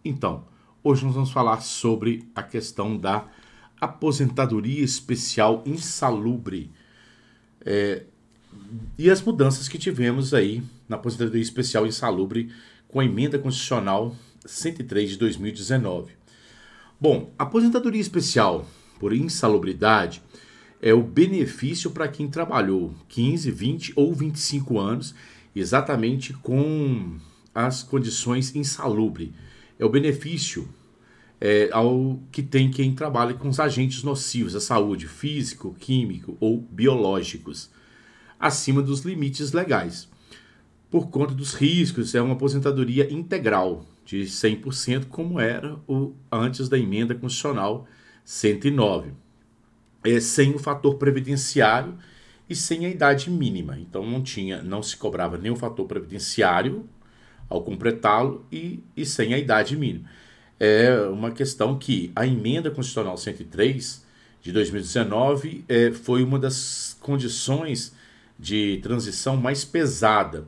Então, hoje nós vamos falar sobre a questão da aposentadoria especial insalubre e as mudanças que tivemos aí na aposentadoria especial insalubre com a emenda constitucional 103 de 2019. Bom, a aposentadoria especial por insalubridade é o benefício para quem trabalhou 15, 20 ou 25 anos exatamente com as condições insalubre. É o benefício ao que tem quem trabalha com os agentes nocivos à saúde, físico, químico ou biológicos, acima dos limites legais. Por conta dos riscos, é uma aposentadoria integral de 100%, como era antes da emenda constitucional 109. Sem o fator previdenciário e sem a idade mínima. Então não se cobrava nem o fator previdenciário ao completá-lo e sem a idade mínima. É uma questão que a emenda constitucional 103 de 2019 foi uma das condições de transição mais pesada,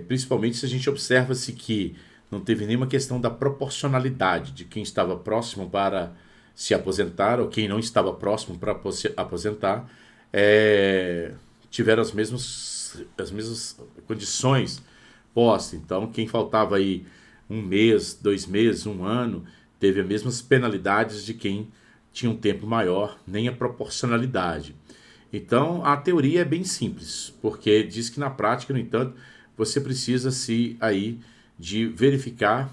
principalmente se a gente observa-se que não teve nenhuma questão da proporcionalidade de quem estava próximo para se aposentar ou quem não estava próximo para aposentar, tiveram as mesmas condições postas. Então, quem faltava aí 1 mês, 2 meses, 1 ano, teve as mesmas penalidades de quem tinha um tempo maior, nem a proporcionalidade. Então, a teoria é bem simples, porque diz que na prática, no entanto, você precisa de verificar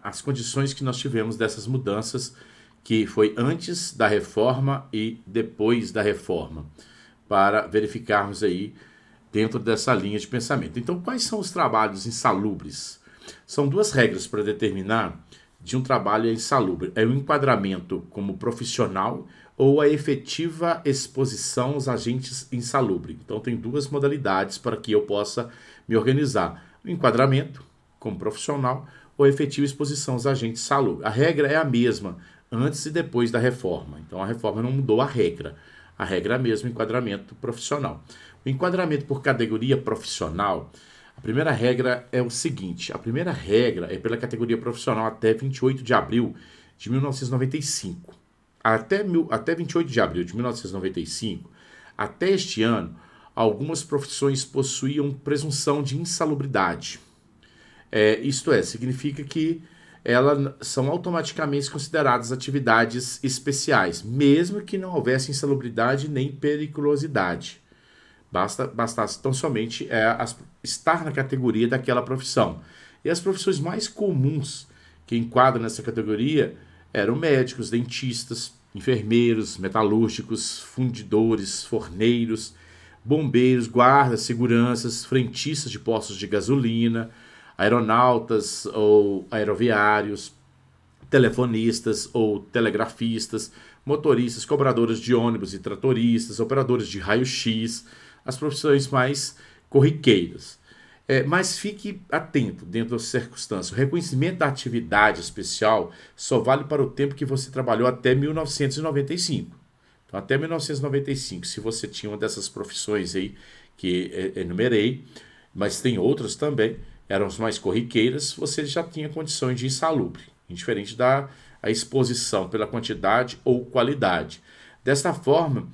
as condições que nós tivemos dessas mudanças, que foi antes da reforma e depois da reforma, para verificarmos aí dentro dessa linha de pensamento. Então, quais são os trabalhos insalubres? São 2 regras para determinar de um trabalho insalubre. É o enquadramento como profissional ou a efetiva exposição aos agentes insalubres. Então, tem 2 modalidades para que eu possa me organizar. O enquadramento como profissional ou a efetiva exposição aos agentes insalubres. A regra é a mesma antes e depois da reforma. Então, a reforma não mudou a regra. A regra é a mesma, enquadramento profissional. O enquadramento por categoria profissional, a primeira regra é o seguinte: a primeira regra é pela categoria profissional até 28 de abril de 1995. Até 28 de abril de 1995, até este ano, algumas profissões possuíam presunção de insalubridade. Isto significa que elas são automaticamente consideradas atividades especiais, mesmo que não houvesse insalubridade nem periculosidade. Bastasse tão somente estar na categoria daquela profissão. E as profissões mais comuns que enquadram nessa categoria eram médicos, dentistas, enfermeiros, metalúrgicos, fundidores, forneiros, bombeiros, guardas, seguranças, frentistas de postos de gasolina, aeronautas ou aeroviários, telefonistas ou telegrafistas, motoristas, cobradores de ônibus e tratoristas, operadores de raio-x, as profissões mais corriqueiras. Mas fique atento dentro das circunstâncias. O reconhecimento da atividade especial só vale para o tempo que você trabalhou até 1995. Então, até 1995, se você tinha uma dessas profissões aí que enumerei, mas tem outras também, eram as mais corriqueiras, você já tinha condições de insalubre, indiferente da exposição pela quantidade ou qualidade. Desta forma,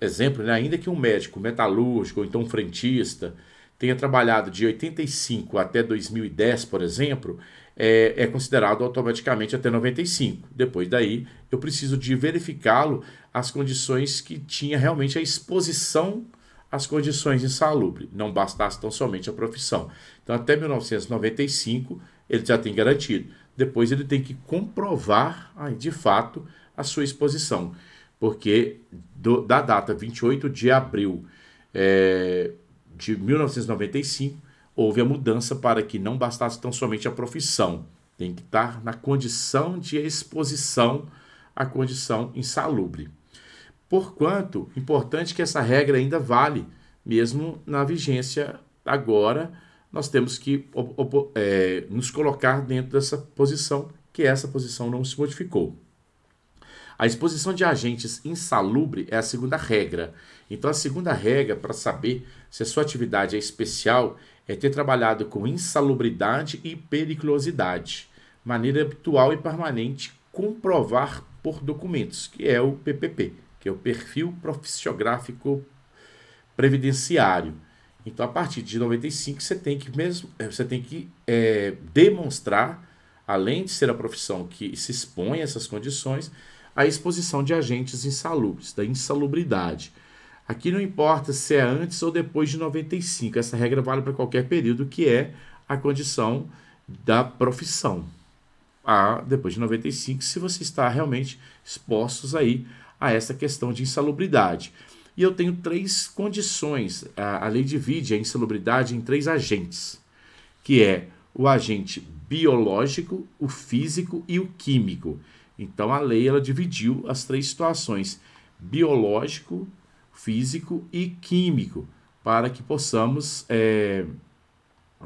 exemplo, ainda que um médico metalúrgico ou então um frentista tenha trabalhado de 85 até 2010, por exemplo, é considerado automaticamente até 95. Depois daí, eu preciso de verificá-lo as condições que tinha realmente a exposição às condições insalubres. Não bastasse tão somente a profissão. Então, até 1995, ele já tem garantido. Depois, ele tem que comprovar, de fato, a sua exposição. Porque da data 28 de abril de 1995, houve a mudança para que não bastasse tão somente a profissão. Tem que estar na condição de exposição à condição insalubre. Porquanto, importante que essa regra ainda vale, mesmo na vigência agora, nós temos que nos colocar dentro dessa posição, que essa posição não se modificou. A exposição de agentes insalubres é a segunda regra. Então, a segunda regra para saber se a sua atividade é especial é ter trabalhado com insalubridade e periculosidade. maneira habitual e permanente, comprovar por documentos, que é o PPP, que é o Perfil Profissiográfico Previdenciário. Então, a partir de 95, você tem que demonstrar, além de ser a profissão que se expõe a essas condições, a exposição de agentes insalubres, da insalubridade. Aqui não importa se é antes ou depois de 95, essa regra vale para qualquer período, que é a condição da profissão. Depois de 95, se você está realmente expostos aí a essa questão de insalubridade. E eu tenho 3 condições. A lei divide a insalubridade em 3 agentes, que é o agente biológico, o físico e o químico. Então, a lei ela dividiu as 3 situações, biológico, físico e químico, para que possamos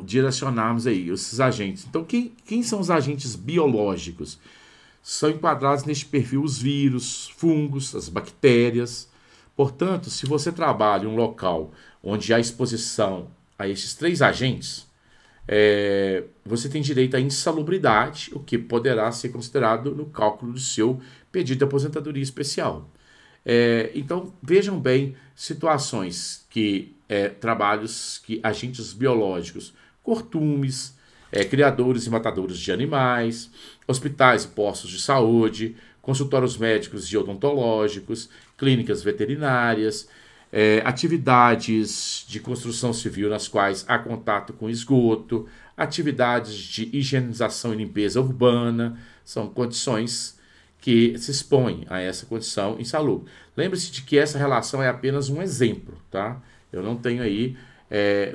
direcionarmos aí esses agentes. Então, quem são os agentes biológicos? São enquadrados neste perfil os vírus, fungos, as bactérias. Portanto, se você trabalha em um local onde há exposição a esses 3 agentes, você tem direito à insalubridade, o que poderá ser considerado no cálculo do seu pedido de aposentadoria especial. Então, vejam bem situações trabalhos que agentes biológicos, curtumes, criadores e matadores de animais, hospitais e postos de saúde, consultórios médicos e odontológicos, clínicas veterinárias, atividades de construção civil nas quais há contato com esgoto, atividades de higienização e limpeza urbana, são condições que se expõem a essa condição insalubre. Lembre-se de que essa relação é apenas um exemplo, tá? Eu não tenho aí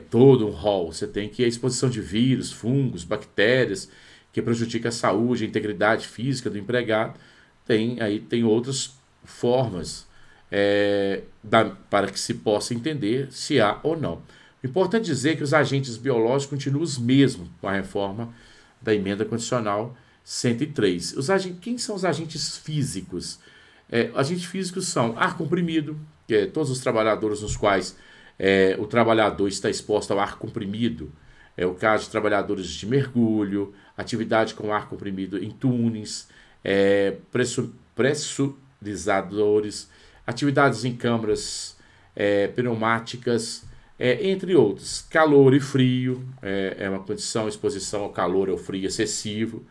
todo um rol. Você tem que a exposição de vírus, fungos, bactérias, que prejudica a saúde, a integridade física do empregado. Tem outras formas para que se possa entender se há ou não. O importante é dizer que os agentes biológicos continuam os mesmos com a reforma da emenda condicional 103. Quem são os agentes físicos? Agentes físicos são ar comprimido, que é todos os trabalhadores nos quais o trabalhador está exposto ao ar comprimido. É o caso de trabalhadores de mergulho, atividade com ar comprimido em túneis, pressurizadores, atividades em câmaras pneumáticas, entre outros. Calor e frio, é uma condição, exposição ao calor ou frio excessivo.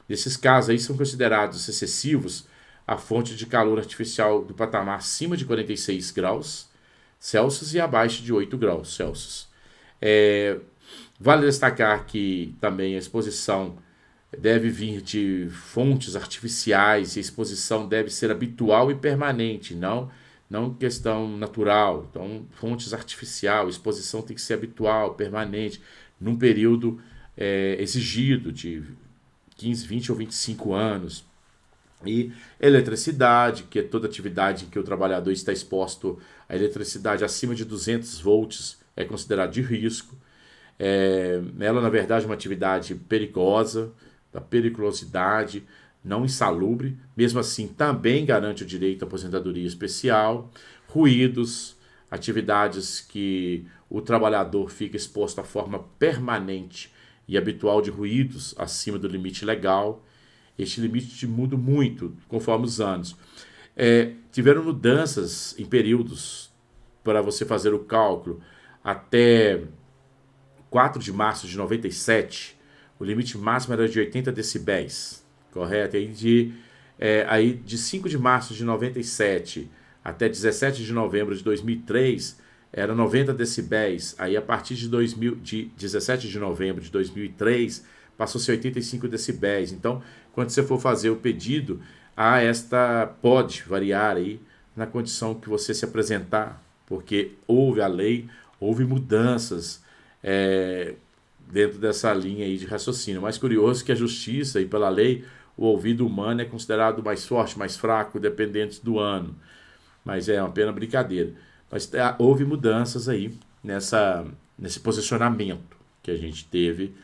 Nesses casos aí são considerados excessivos a fonte de calor artificial do patamar acima de 46 graus Celsius e abaixo de 8 graus Celsius. Vale destacar que também a exposição deve vir de fontes artificiais e a exposição deve ser habitual e permanente, não questão natural. Então, fontes artificiais, exposição tem que ser habitual, permanente, num período exigido de 15, 20 ou 25 anos. E eletricidade, que é toda atividade em que o trabalhador está exposto à eletricidade acima de 200 volts é considerado de risco. Ela, na verdade, é uma atividade perigosa, da periculosidade, não insalubre, mesmo assim também garante o direito à aposentadoria especial. Ruídos, atividades que o trabalhador fica exposto à forma permanente e habitual de ruídos acima do limite legal. Este limite muda muito conforme os anos. Tiveram mudanças em períodos para você fazer o cálculo. Até 4 de março de 97, o limite máximo era de 80 decibéis, correto? Aí de 5 de março de 97 até 17 de novembro de 2003, era 90 decibéis. Aí a partir de 17 de novembro de 2003, passou a ser 85 decibéis. Então, quando você for fazer o pedido, pode variar aí na condição que você se apresentar, porque houve a lei, houve mudanças dentro dessa linha aí de raciocínio. Mais curioso que a justiça e pela lei, o ouvido humano é considerado mais forte, mais fraco, dependente do ano. Mas é uma pena brincadeira. Mas houve mudanças aí nesse posicionamento que a gente teve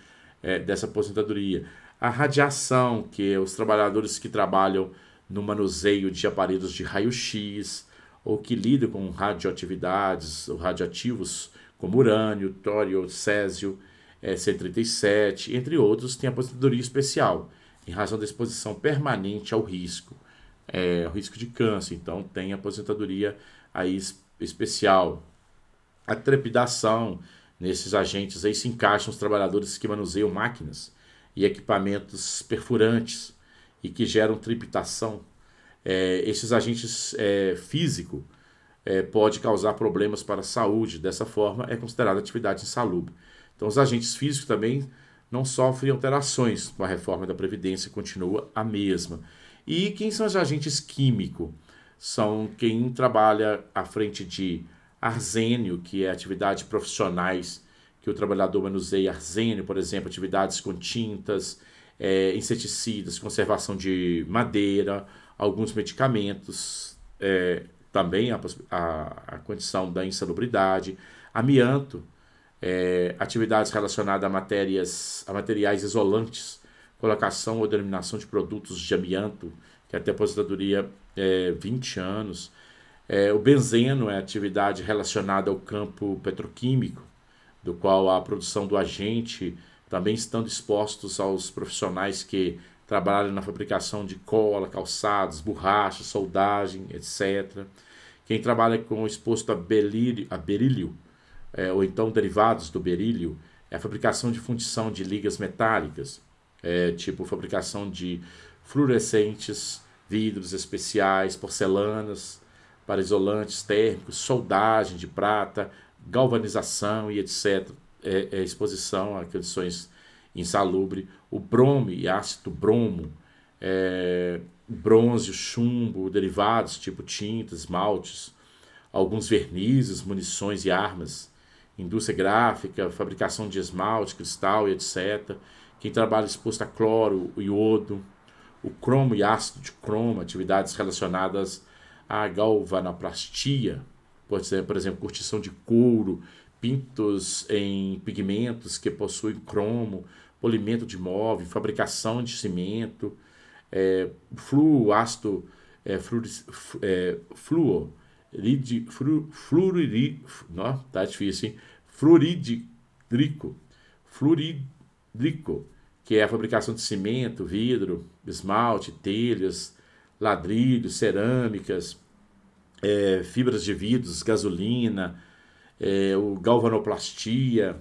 dessa aposentadoria. A radiação, que é os trabalhadores que trabalham no manuseio de aparelhos de raio-x ou que lidam com radioatividades ou radioativos como urânio, tório, césio, 137, entre outros, tem aposentadoria especial. em razão da exposição permanente ao risco, o risco de câncer. Então tem aposentadoria aí especial. A trepidação, nesses agentes aí se encaixam os trabalhadores que manuseiam máquinas e equipamentos perfurantes e que geram trepitação. Esses agentes físicos pode causar problemas para a saúde. Dessa forma, é considerada atividade insalubre. Então, os agentes físicos também não sofrem alterações com a reforma da Previdência, continua a mesma. E quem são os agentes químicos? São quem trabalha à frente de arsênio, que é atividades profissionais, que o trabalhador manuseia arsênio, por exemplo, atividades com tintas, inseticidas, conservação de madeira, alguns medicamentos, também a condição da insalubridade, amianto, atividades relacionadas a materiais isolantes, colocação ou denominação de produtos de amianto, que até aposentadoria 20 anos. O benzeno é atividade relacionada ao campo petroquímico, do qual a produção do agente, também estando expostos aos profissionais que trabalham na fabricação de cola, calçados, borracha, soldagem, etc. Quem trabalha com exposto a berílio, ou então derivados do berílio, é a fabricação de fundição de ligas metálicas, tipo fabricação de fluorescentes, vidros especiais, porcelanas, para isolantes térmicos, soldagem de prata, galvanização e etc. Exposição a condições insalubres. O bromo e ácido bromo, bronze, chumbo, derivados tipo tintas, esmaltes, alguns vernizes, munições e armas, indústria gráfica, fabricação de esmalte, cristal e etc. Quem trabalha exposto a cloro, iodo, o cromo e ácido de cromo, atividades relacionadas à galvanoplastia, pode ser, por exemplo, curtição de couro, pintos em pigmentos que possuem cromo, polimento de móvel, fabricação de cimento, ácido fluorídrico, que é a fabricação de cimento, vidro, esmalte, telhas, ladrilhos, cerâmicas, fibras de vidros, gasolina, o galvanoplastia,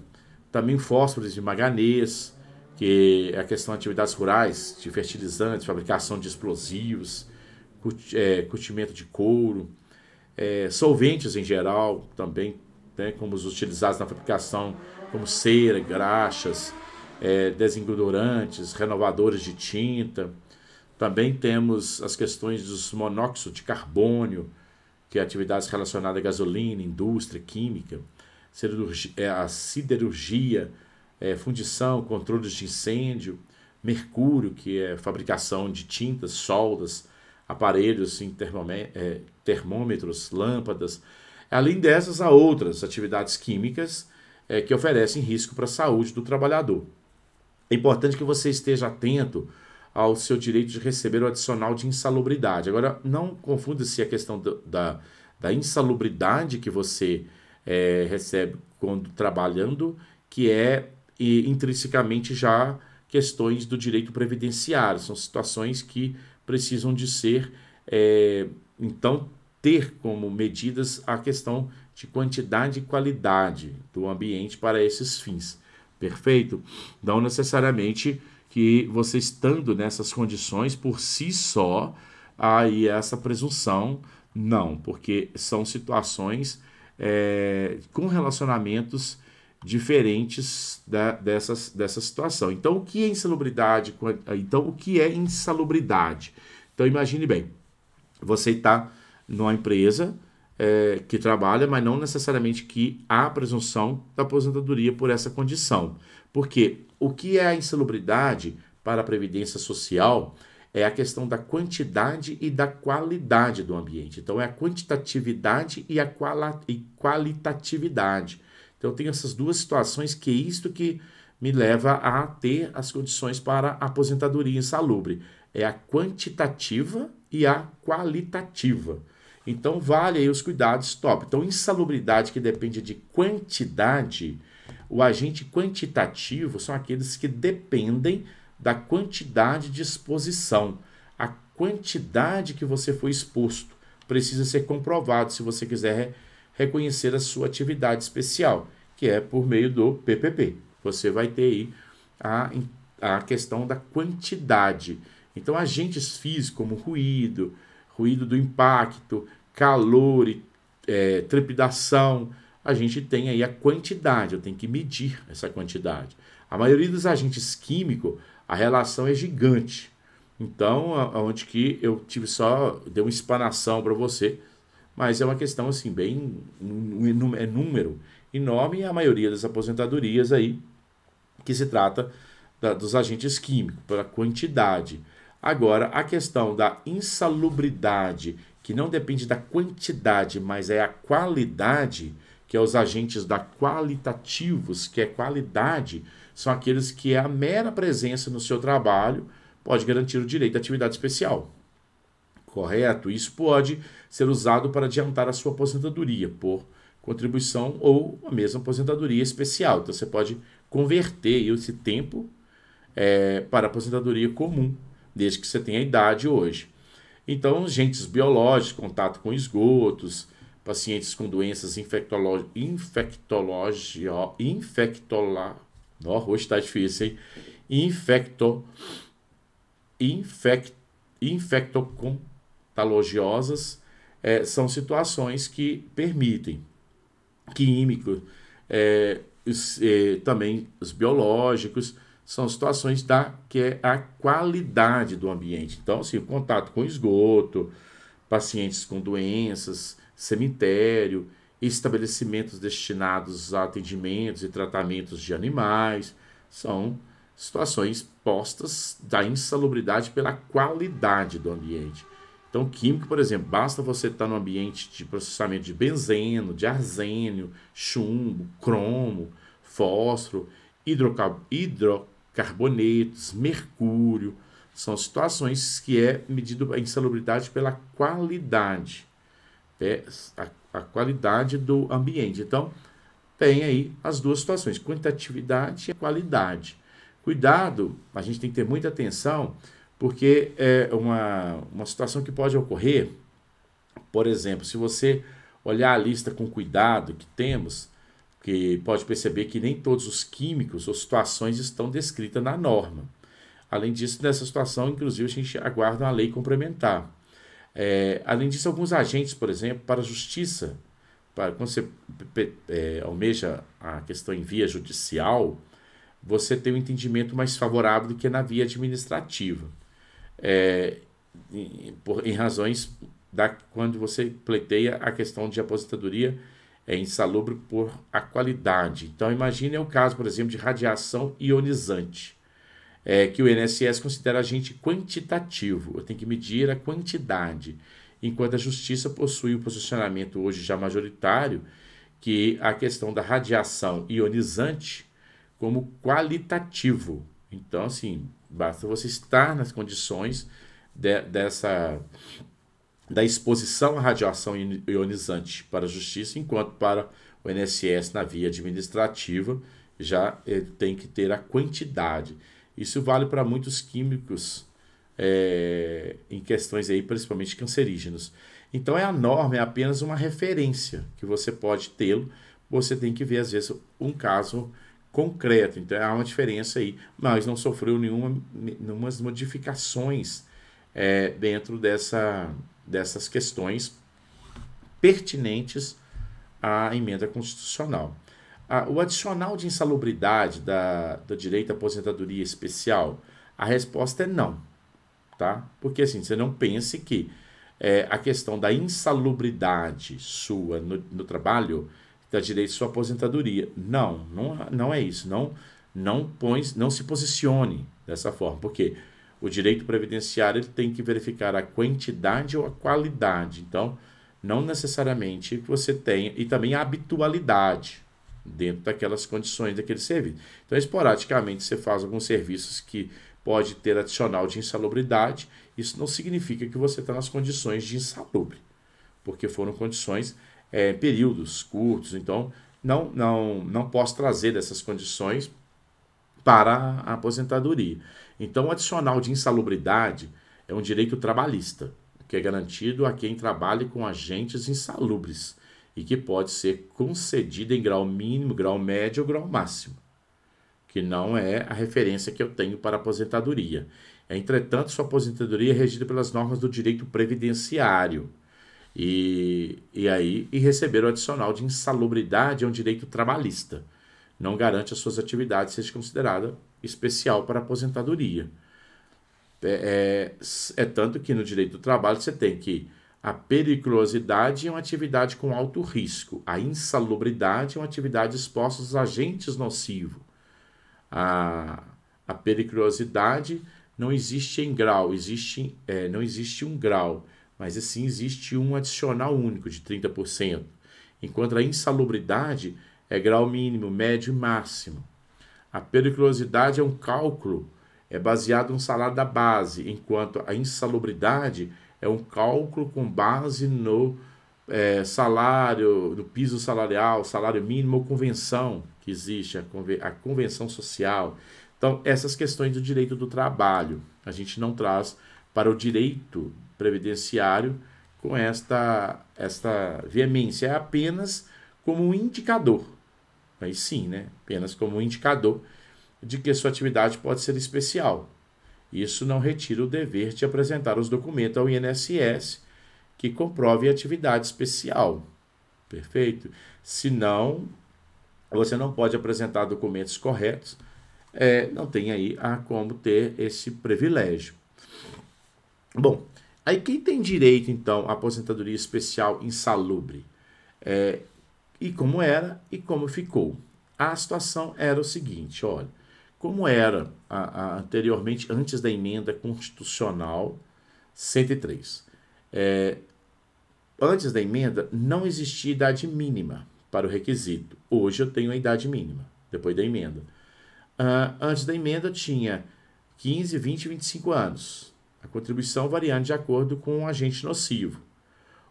também fósforos de manganês, que é a questão de atividades rurais, de fertilizantes, fabricação de explosivos, curtimento de couro, solventes em geral, também, né, como os utilizados na fabricação, como cera, graxas, desengodurantes, renovadores de tinta. Também temos as questões dos monóxidos de carbônio, que é atividades relacionadas à gasolina, indústria, química, a siderurgia, fundição, controles de incêndio, mercúrio, que é fabricação de tintas, soldas, aparelhos, termômetros, lâmpadas. Além dessas, há outras atividades químicas que oferecem risco para a saúde do trabalhador. É importante que você esteja atento ao seu direito de receber o adicional de insalubridade. Agora, não confunda-se a questão da insalubridade que você recebe quando trabalhando, que é intrinsecamente já questões do direito previdenciário. São situações que precisam de ser, então, ter como medidas a questão de quantidade e qualidade do ambiente para esses fins. Perfeito? Não necessariamente que você estando nessas condições por si só, aí essa presunção, não, porque são situações com relacionamentos diferentes dessa situação. Então, o que é insalubridade? Então, o que é insalubridade? Então, imagine bem, você está numa empresa que trabalha, mas não necessariamente que há presunção da aposentadoria por essa condição. Porque o que é a insalubridade para a Previdência Social é a questão da quantidade e da qualidade do ambiente. Então, é a quantitatividade e a qualitatividade. Então, eu tenho essas duas situações que é isto que me leva a ter as condições para a aposentadoria insalubre. É a quantitativa e a qualitativa. Então, vale aí os cuidados top. Então, insalubridade que depende de quantidade, o agente quantitativo são aqueles que dependem da quantidade de exposição. A quantidade que você foi exposto precisa ser comprovado se você quiser reconhecer a sua atividade especial, que é por meio do PPP. Você vai ter aí a questão da quantidade. Então, agentes físicos como ruído, ruído do impacto, calor e trepidação, a gente tem aí a quantidade, eu tenho que medir essa quantidade. A maioria dos agentes químicos, a relação é gigante. Então, onde que eu tive só, dei uma explanação para você, mas é uma questão assim, bem, é número enorme, e a maioria das aposentadorias aí, que se trata dos agentes químicos, pela quantidade. Agora, a questão da insalubridade, que não depende da quantidade, mas é a qualidade, que é os agentes qualitativos, que é qualidade, são aqueles que a mera presença no seu trabalho pode garantir o direito à atividade especial. Correto? Isso pode ser usado para adiantar a sua aposentadoria por contribuição ou a mesma aposentadoria especial. Então, você pode converter esse tempo para aposentadoria comum, desde que você tenha a idade hoje. Então, agentes biológicos, contato com esgotos, pacientes com doenças hoje está difícil, hein? Infectocontagiosas, são situações que permitem. Químicos, também os biológicos, são situações que é a qualidade do ambiente. Então, assim, o contato com esgoto, pacientes com doenças, cemitério, estabelecimentos destinados a atendimentos e tratamentos de animais, são situações postas da insalubridade pela qualidade do ambiente. Então, químico, por exemplo, basta você estar no ambiente de processamento de benzeno, de arsênio, chumbo, cromo, fósforo, hidrocarbonetos, mercúrio. São situações que é medido a insalubridade pela qualidade. A qualidade do ambiente. Então, tem aí as duas situações, quantitatividade e qualidade. Cuidado, a gente tem que ter muita atenção, porque é uma situação que pode ocorrer, por exemplo, se você olhar a lista com cuidado que temos, que pode perceber que nem todos os químicos ou situações estão descritas na norma. Além disso, nessa situação, inclusive, a gente aguarda uma lei complementar. Além disso, alguns agentes, por exemplo, para a justiça, quando você almeja a questão em via judicial, você tem um entendimento mais favorável do que na via administrativa. Em razões quando você pleiteia a questão de aposentadoria insalubre por a qualidade. Então, imagine o caso, por exemplo, de radiação ionizante, que o INSS considera agente quantitativo. Eu tenho que medir a quantidade, enquanto a Justiça possui o posicionamento hoje já majoritário, que a questão da radiação ionizante como qualitativo. Então, assim, basta você estar nas condições da exposição à radiação ionizante para a Justiça, enquanto para o INSS, na via administrativa, já tem que ter a quantidade. Isso vale para muitos químicos em questões aí, principalmente cancerígenos. Então, a norma é apenas uma referência que você pode tê-lo, você tem que ver, às vezes, um caso concreto. Então, há uma diferença aí, mas não sofreu nenhumas modificações dentro dessas questões pertinentes à emenda constitucional. O adicional de insalubridade do direito à aposentadoria especial, a resposta é não, tá? Porque assim, você não pense que a questão da insalubridade sua no trabalho dá direito à sua aposentadoria. Não é isso. Não se posicione dessa forma, porque o direito previdenciário ele tem que verificar a quantidade ou a qualidade. Então, não necessariamente que você tenha, e também a habitualidade dentro daquelas condições daquele serviço. Então, esporadicamente, você faz alguns serviços que pode ter adicional de insalubridade, isso não significa que você está nas condições de insalubre, porque foram condições, períodos curtos, então não posso trazer dessas condições para a aposentadoria. Então, o adicional de insalubridade é um direito trabalhista, que é garantido a quem trabalhe com agentes insalubres e que pode ser concedido em grau mínimo, grau médio ou grau máximo, que não é a referência que eu tenho para a aposentadoria. Entretanto, sua aposentadoria é regida pelas normas do direito previdenciário. E receber o adicional de insalubridade é um direito trabalhista. Não garante as suas atividades seja considerada especial para a aposentadoria. É tanto que no direito do trabalho você tem que a periculosidade é uma atividade com alto risco, a insalubridade é uma atividade exposta aos agentes nocivos. A periculosidade não existe em grau, não existe um grau, mas assim existe um adicional único de 30%, enquanto a insalubridade é grau mínimo, médio e máximo. A periculosidade é um cálculo, é baseado no salário da base, enquanto a insalubridade é um cálculo com base no salário, no piso salarial, salário mínimo ou convenção que existe, a convenção social. Então, essas questões do direito do trabalho, a gente não traz para o direito previdenciário com esta veemência, é apenas como um indicador. Aí sim, né? Apenas como um indicador de que sua atividade pode ser especial. Isso não retira o dever de apresentar os documentos ao INSS que comprovem a atividade especial. Perfeito? Senão, você não pode apresentar documentos corretos, não tem aí como ter esse privilégio. Bom, aí quem tem direito, então, à aposentadoria especial insalubre? E como era e como ficou? A situação era o seguinte, olha, como era anteriormente, antes da emenda constitucional 103. Antes da emenda, não existia idade mínima para o requisito. Hoje eu tenho a idade mínima, depois da emenda. Antes da emenda tinha 15, 20 e 25 anos. A contribuição variando de acordo com o agente nocivo.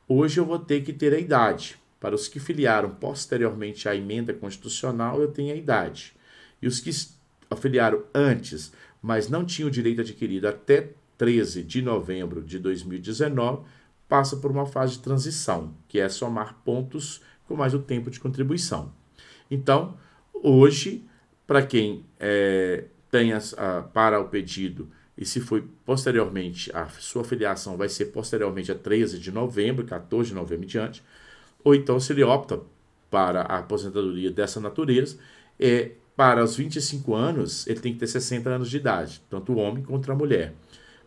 Hoje eu vou ter que ter a idade. Para os que filiaram posteriormente à emenda constitucional, eu tenho a idade. E os que afiliaram antes, mas não tinham o direito adquirido até 13 de novembro de 2019, passa por uma fase de transição, que é somar pontos com mais o tempo de contribuição. Então, hoje, para quem tenha para o pedido, e se foi posteriormente, a sua filiação vai ser posteriormente a 13 de novembro, 14 de novembro em diante, ou então se ele opta para a aposentadoria dessa natureza, para os 25 anos, ele tem que ter 60 anos de idade, tanto o homem quanto a mulher.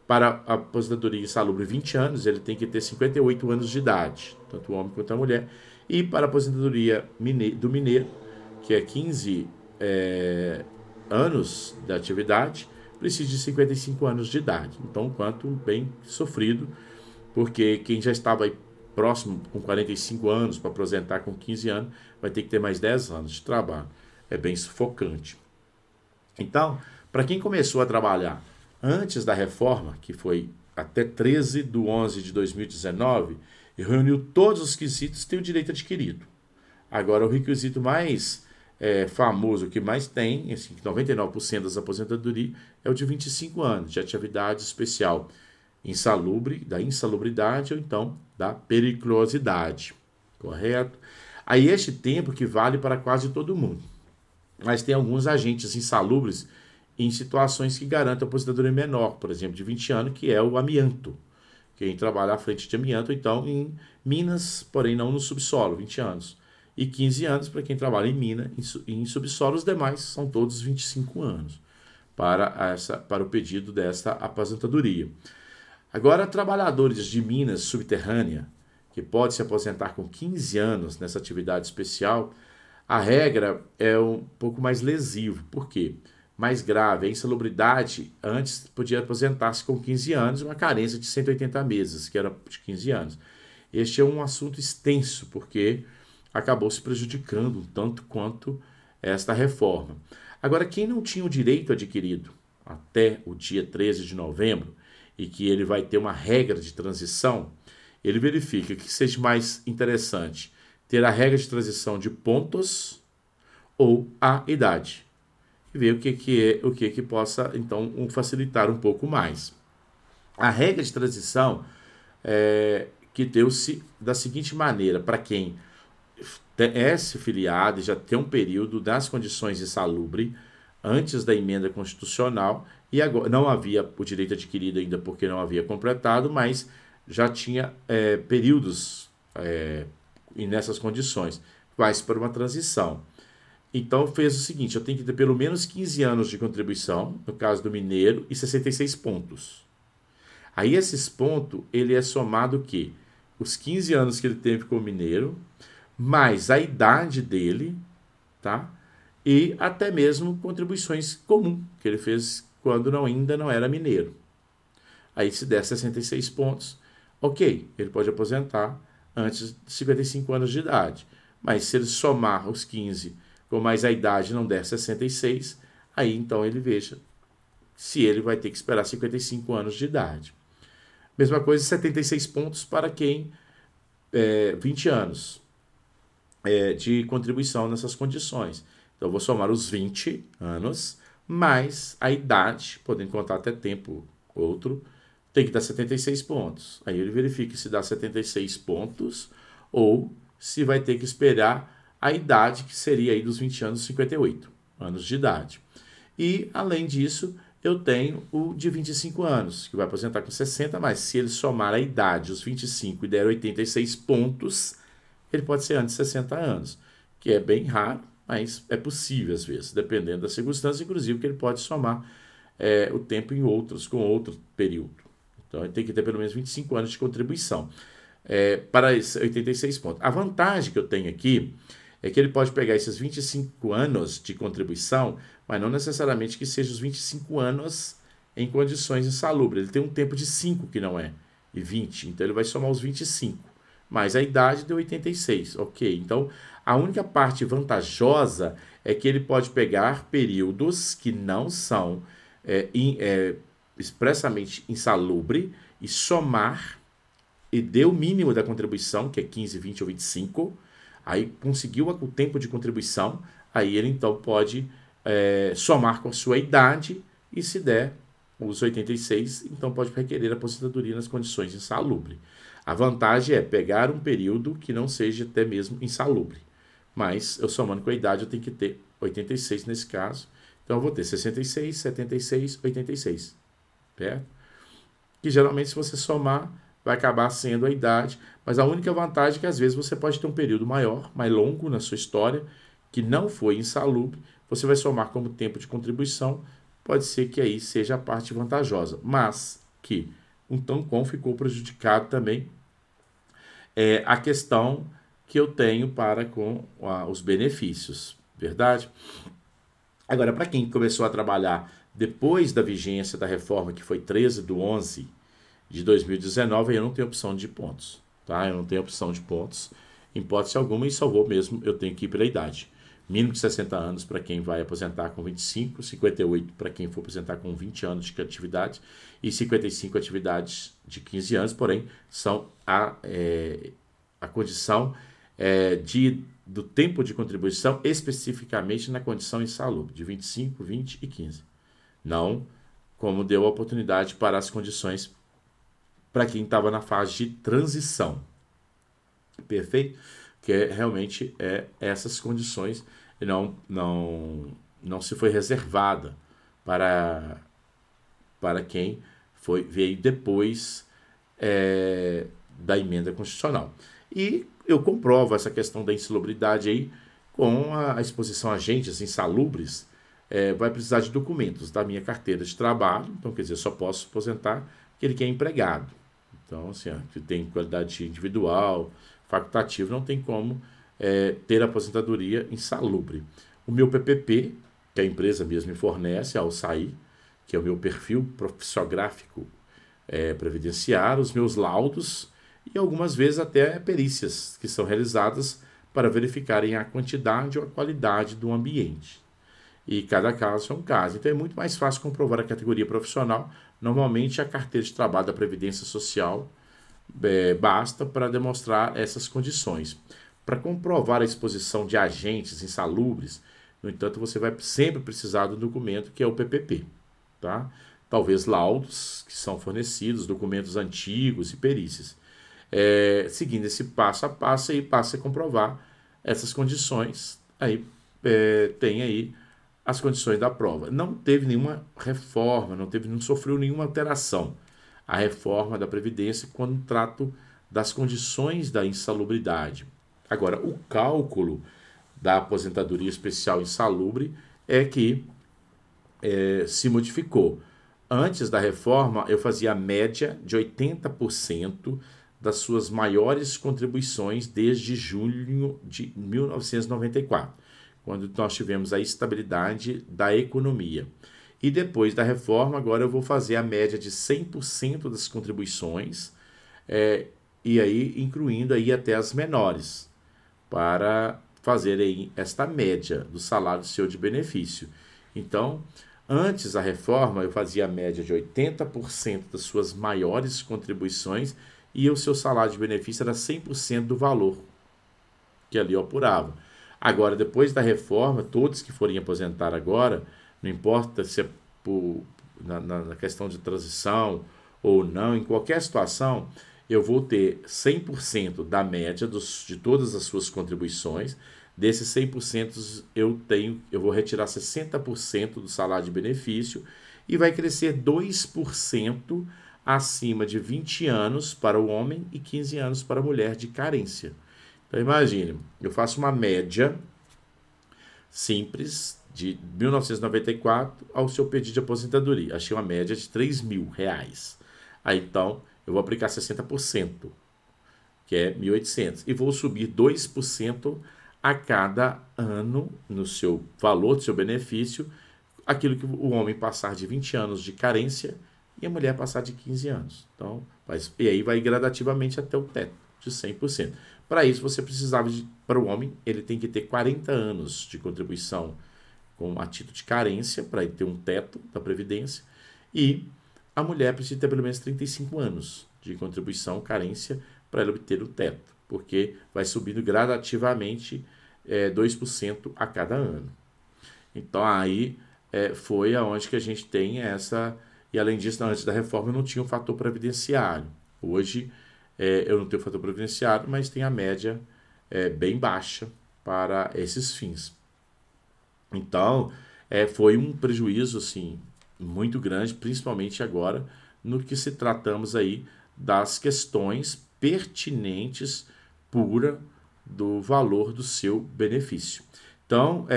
Para a aposentadoria insalubre 20 anos, ele tem que ter 58 anos de idade, tanto o homem quanto a mulher. E para a aposentadoria do mineiro, que é 15 anos de atividade, precisa de 55 anos de idade. Então, quanto bem sofrido, porque quem já estava aí próximo com 45 anos para aposentar com 15 anos, vai ter que ter mais 10 anos de trabalho. É bem sufocante. Então, para quem começou a trabalhar antes da reforma, que foi até 13 de 11 de 2019, e reuniu todos os requisitos, tem o direito adquirido. Agora, o requisito mais famoso, que mais tem, assim, 99% das aposentadorias, é o de 25 anos, de atividade especial insalubre, da insalubridade ou então da periculosidade. Correto? Aí este tempo que vale para quase todo mundo. Mas tem alguns agentes insalubres em situações que garantem a aposentadoria menor, por exemplo, de 20 anos, que é o amianto. Quem trabalha à frente de amianto, então, em minas, porém não no subsolo, 20 anos. E 15 anos para quem trabalha em mina, em subsolo, os demais são todos 25 anos para o pedido desta aposentadoria. Agora, trabalhadores de minas subterrânea, que pode se aposentar com 15 anos nessa atividade especial, a regra é um pouco mais lesivo. Por quê? Mais grave. A insalubridade, antes podia aposentar-se com 15 anos, uma carência de 180 meses, que era de 15 anos. Este é um assunto extenso, porque acabou se prejudicando um tanto quanto esta reforma. Agora, quem não tinha o direito adquirido até o dia 13 de novembro, e que ele vai ter uma regra de transição, ele verifica que seja mais interessante ter a regra de transição de pontos ou a idade. e ver o que possa, então, facilitar um pouco mais. A regra de transição que deu-se da seguinte maneira, para quem é se filiado e já tem um período das condições insalubres antes da emenda constitucional, e agora não havia o direito adquirido ainda porque não havia completado, mas já tinha períodos e nessas condições. Vai-se para uma transição. Então fez o seguinte, eu tenho que ter pelo menos 15 anos de contribuição, no caso do mineiro, e 66 pontos. Aí esses pontos, ele é somado o quê? Os 15 anos que ele teve como mineiro, mais a idade dele, tá? E até mesmo contribuições comuns que ele fez quando ainda não era mineiro. Aí se der 66 pontos, ok, ele pode aposentar antes de 55 anos de idade. Mas se ele somar os 15 com mais a idade não der 66, aí então ele veja se ele vai ter que esperar 55 anos de idade. Mesma coisa, 76 pontos para quem 20 anos de contribuição nessas condições. Então, eu vou somar os 20 anos, mais a idade, podendo contar até tempo outro, tem que dar 76 pontos. Aí ele verifica se dá 76 pontos ou se vai ter que esperar a idade, que seria aí dos 20 anos, 58 anos de idade. E, além disso, eu tenho o de 25 anos, que vai aposentar com 60, mas se ele somar a idade, os 25, e der 86 pontos, ele pode ser antes de 60 anos, que é bem raro, mas é possível às vezes, dependendo da circunstância, inclusive que ele pode somar o tempo em com outro período. Então, ele tem que ter pelo menos 25 anos de contribuição para esses 86 pontos. A vantagem que eu tenho aqui é que ele pode pegar esses 25 anos de contribuição, mas não necessariamente que sejam os 25 anos em condições insalubres. Ele tem um tempo de 5 que não é, e 20. Então, ele vai somar os 25. Mas a idade deu 86. Ok, então a única parte vantajosa é que ele pode pegar períodos que não são expressamente insalubre e somar e dê o mínimo da contribuição, que é 15, 20 ou 25, aí conseguiu o tempo de contribuição, aí ele então pode somar com a sua idade e se der os 86, então pode requerer aposentadoria nas condições insalubre. A vantagem é pegar um período que não seja até mesmo insalubre, mas eu somando com a idade eu tenho que ter 86 nesse caso, então eu vou ter 66, 76, 86, certo? Que geralmente se você somar vai acabar sendo a idade, mas a única vantagem é que às vezes você pode ter um período maior, mais longo na sua história, que não foi insalubre, você vai somar como tempo de contribuição, pode ser que aí seja a parte vantajosa, mas que um tampão ficou prejudicado também a questão que eu tenho para com os benefícios, verdade? Agora, para quem começou a trabalhar depois da vigência da reforma, que foi 13/11 de 2019, eu não tenho opção de pontos, tá? Eu não tenho opção de pontos, em hipótese alguma, e só vou mesmo, eu tenho que ir pela idade. Mínimo de 60 anos para quem vai aposentar com 25, 58 para quem for aposentar com 20 anos de atividade e 55 atividades de 15 anos, porém, são a condição do tempo de contribuição especificamente na condição insalubre, de 25, 20 e 15. Não como deu a oportunidade para as condições para quem estava na fase de transição. Perfeito? Que realmente essas condições não se foi reservada para quem veio depois da emenda constitucional. E eu comprovo essa questão da insalubridade aí com a exposição a agentes insalubres. Vai precisar de documentos da minha carteira de trabalho, então quer dizer, só posso aposentar aquele que é empregado. Então, assim, que tem qualidade individual, facultativo, não tem como ter aposentadoria insalubre. O meu PPP, que a empresa mesmo me fornece ao sair, que é o meu perfil profissiográfico previdenciário, os meus laudos e algumas vezes até perícias que são realizadas para verificarem a quantidade ou a qualidade do ambiente. E cada caso é um caso. Então é muito mais fácil comprovar a categoria profissional. Normalmente a carteira de trabalho da Previdência Social basta para demonstrar essas condições. Para comprovar a exposição de agentes insalubres, No entanto, você vai sempre precisar do documento que é o PPP, tá? Talvez laudos que são fornecidos, documentos antigos e perícias. Seguindo esse passo a passo, aí passa a comprovar essas condições, aí tem aí as condições da prova. Não teve nenhuma reforma, não sofreu nenhuma alteração. A reforma da Previdência quando trato das condições da insalubridade. Agora, o cálculo da aposentadoria especial insalubre é que se modificou. Antes da reforma, eu fazia a média de 80% das suas maiores contribuições desde junho de 1994, quando nós tivemos a estabilidade da economia. E depois da reforma, agora eu vou fazer a média de 100% das contribuições, e aí incluindo aí até as menores, para fazer aí esta média do salário seu de benefício. Então, antes da reforma, eu fazia a média de 80% das suas maiores contribuições e o seu salário de benefício era 100% do valor que ali eu apurava. Agora, depois da reforma, todos que forem aposentar agora, não importa se é na questão de transição ou não, em qualquer situação, eu vou ter 100% da média de todas as suas contribuições. Desses 100% eu vou retirar 60% do salário de benefício e vai crescer 2% acima de 20 anos para o homem e 15 anos para a mulher de carência. Então imagine, eu faço uma média simples de 1994 ao seu pedido de aposentadoria. Achei uma média de R$3.000. Aí então eu vou aplicar 60%, que é 1.800, e vou subir 2% a cada ano no seu valor, do seu benefício, aquilo que o homem passar de 20 anos de carência e a mulher passar de 15 anos. Então, e aí vai gradativamente até o teto de 100%. Para isso, você precisava para o homem, ele tem que ter 40 anos de contribuição a título de carência, para ele ter um teto da Previdência, e a mulher precisa ter pelo menos 35 anos de contribuição, carência, para ela obter o teto, porque vai subindo gradativamente 2% a cada ano. Então, aí foi aonde que a gente tem essa... E, além disso, antes da reforma, eu não tinha um fator previdenciário. Hoje, eu não tenho fator previdenciário, mas tem a média bem baixa para esses fins. Então, foi um prejuízo assim, muito grande, principalmente agora, no que se tratamos aí das questões pertinentes pura do valor do seu benefício. Então,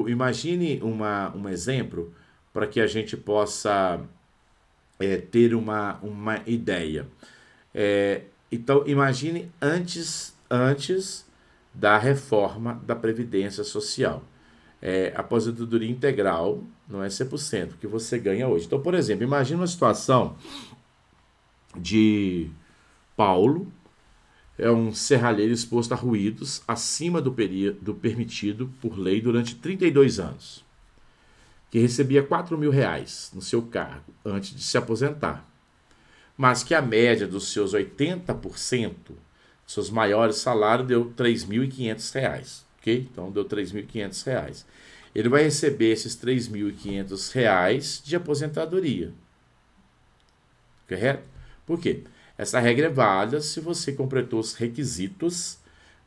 imagine um exemplo para que a gente possa ter uma ideia. Então, imagine antes da reforma da Previdência Social. A aposentadoria integral não é 100% que você ganha hoje. Então, por exemplo, imagine uma situação de Paulo, um serralheiro exposto a ruídos acima do permitido por lei durante 32 anos, que recebia R$4.000 no seu cargo antes de se aposentar, mas que a média dos seus 80%, seus maiores salários, deu R$3.500, ok? Então, deu R$3.500. Ele vai receber esses R$3.500 de aposentadoria, correto? Por quê? Essa regra é válida se você completou os requisitos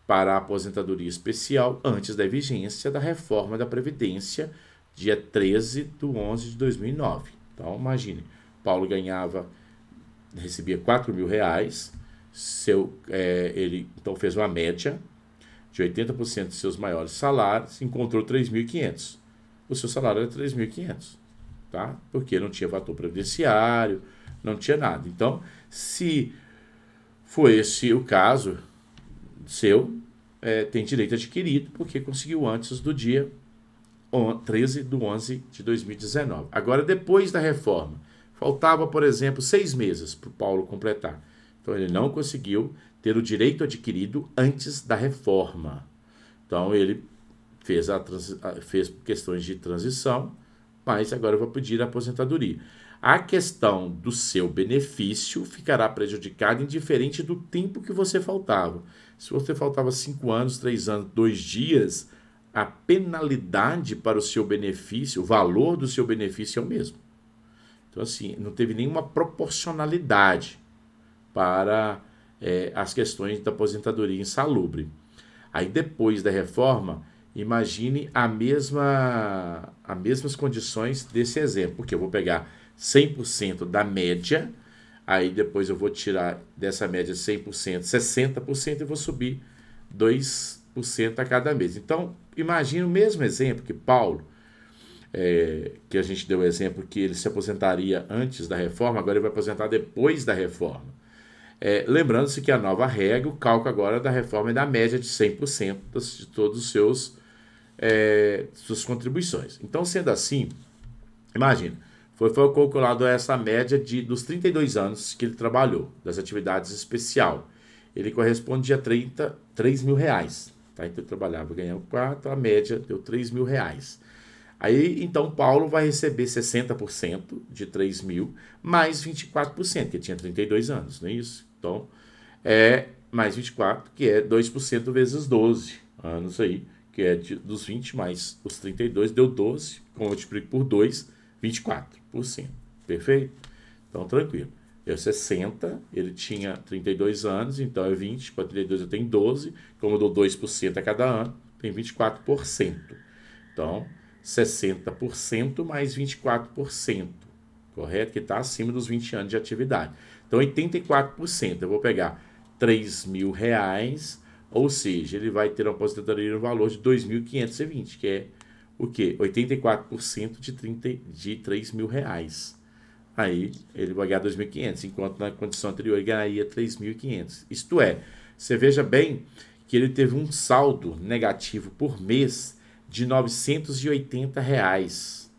para a aposentadoria especial antes da vigência da reforma da Previdência, dia 13/11/2009. Então, imagine, Paulo recebia R$4.000, ele então fez uma média de 80% de seus maiores salários, encontrou R$3.500. O seu salário era R$3.500, tá? Porque não tinha fator previdenciário, não tinha nada. Então, se foi esse o caso seu, tem direito adquirido, porque conseguiu antes do dia 13/11/2019. Agora, depois da reforma, faltava, por exemplo, 6 meses para o Paulo completar. Então, ele não conseguiu ter o direito adquirido antes da reforma. Então, ele fez questões de transição, mas agora eu vou pedir a aposentadoria. A questão do seu benefício ficará prejudicada indiferente do tempo que você faltava. Se você faltava 5 anos, 3 anos, 2 dias, a penalidade para o seu benefício, o valor do seu benefício é o mesmo. Então, assim, não teve nenhuma proporcionalidade para as questões da aposentadoria insalubre. Aí, depois da reforma, imagine as mesmas condições desse exemplo, porque eu vou pegar 100% da média, aí depois eu vou tirar dessa média 100%, 60% e vou subir 2% a cada mês. Então, imagine o mesmo exemplo que Paulo, que a gente deu o exemplo que ele se aposentaria antes da reforma, agora ele vai aposentar depois da reforma. Lembrando-se que a nova regra, o cálculo agora da reforma é da média de 100% de todos os suas contribuições. Então, sendo assim, imagina, foi calculado essa média dos 32 anos que ele trabalhou, das atividades especial. Ele corresponde a 3 mil reais. Tá? Então, ele trabalhava ganhando 4, a média deu 3 mil reais. Aí, então, Paulo vai receber 60% de 3 mil, mais 24%, que tinha 32 anos, não é isso? Então, mais 24, que é 2% vezes 12 anos aí, que é dos 20 mais os 32, deu 12, como eu multiplico por 2, 24%. Perfeito? Então, tranquilo. Eu 60, ele tinha 32 anos, então é 20, para 32 eu tenho 12, como eu dou 2% a cada ano, tem 24%. Então, 60% mais 24%, correto? Que está acima dos 20 anos de atividade. Então, 84%. Eu vou pegar 3 mil reais, ou seja, ele vai ter uma aposentadoria no valor de 2.520, que é o quê? 84% de 3 mil reais. Aí, ele vai ganhar 2.500, enquanto na condição anterior ele ganharia 3.500. Isto é, você veja bem que ele teve um saldo negativo por mês de R$ 980 reais.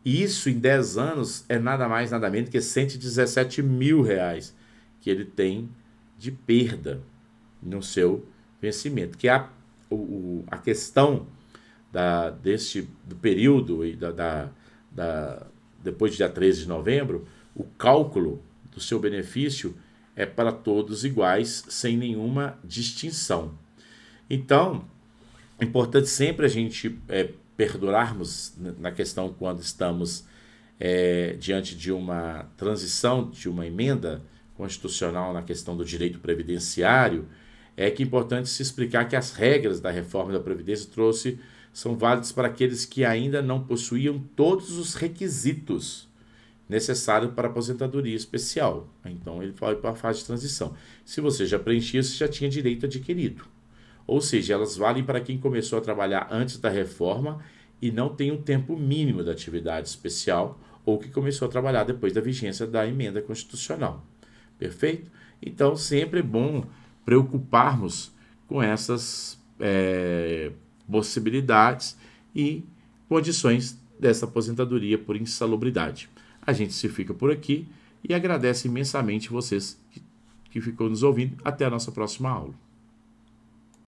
E isso em 10 anos é nada mais, nada menos que 117 mil reais que ele tem de perda no seu vencimento. Que é a questão do período depois do dia 13 de novembro, o cálculo do seu benefício é para todos iguais, sem nenhuma distinção. Então, é importante sempre a gente perdurarmos na questão quando estamos diante de uma transição, de uma emenda constitucional na questão do direito previdenciário, que é importante se explicar que as regras da reforma da Previdência são válidas para aqueles que ainda não possuíam todos os requisitos necessários para a aposentadoria especial. Então, ele vai para a fase de transição. Se você já preenchia, você já tinha direito adquirido. Ou seja, elas valem para quem começou a trabalhar antes da reforma e não tem um tempo mínimo da atividade especial ou que começou a trabalhar depois da vigência da emenda constitucional. Perfeito? Então, sempre é bom preocuparmos com essas possibilidades e condições dessa aposentadoria por insalubridade. A gente se fica por aqui e agradece imensamente vocês que ficou nos ouvindo. Até a nossa próxima aula.